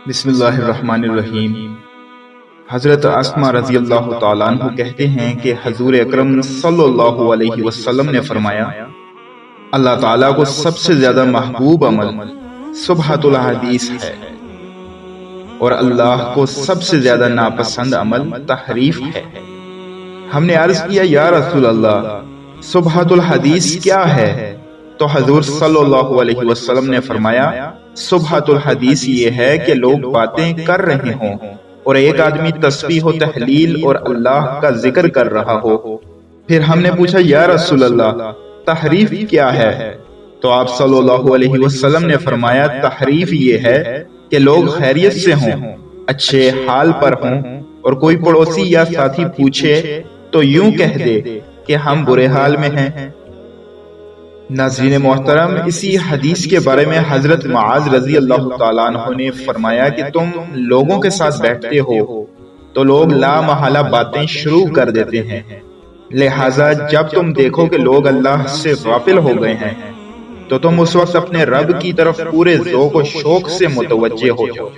بسم اللہ الرحمن الرحیم۔ حضرت اسما رضی اللہ تعالیٰ عنہ کہتے ہیں کہ حضور اکرم صلی اللہ علیہ وسلم نے فرمایا، اللہ تعالیٰ کو سب سے زیادہ محبوب عمل سبحۃ الحدیث ہے، اور اللہ کو سب سے زیادہ ناپسند عمل تحریف ہے۔ ہم نے عرض کیا، یا رسول اللہ، سبحۃ الحدیث کیا ہے؟ تو حضور صلی اللہ علیہ وسلم نے فرمایا، سبحۃ الحدیث یہ ہے کہ لوگ باتیں کر رہے ہوں اور ایک آدمی تسبیح و تحلیل اور اللہ کا ذکر کر رہا ہو۔ پھر ہم نے پوچھا، یا رسول اللہ، تحریف کیا ہے؟ تو آپ صلی اللہ علیہ وسلم نے فرمایا، تحریف یہ ہے کہ لوگ خیریت سے ہوں، اچھے حال پر ہوں، اور کوئی پڑوسی یا ساتھی پوچھے تو یوں کہہ دے کہ ہم برے حال میں ہیں۔ ناظرین محترم، اسی حدیث کے بارے میں حضرت معاذ رضی اللہ تعالیٰ عنہ نے فرمایا کہ تم لوگوں کے ساتھ بیٹھتے ہو تو لوگ لا محالہ باتیں شروع کر دیتے ہیں، لہٰذا جب تم دیکھو کہ لوگ اللہ سے غافل ہو گئے ہیں تو تم اس وقت اپنے رب کی طرف پورے ذوق و شوق سے متوجہ ہو جاؤ۔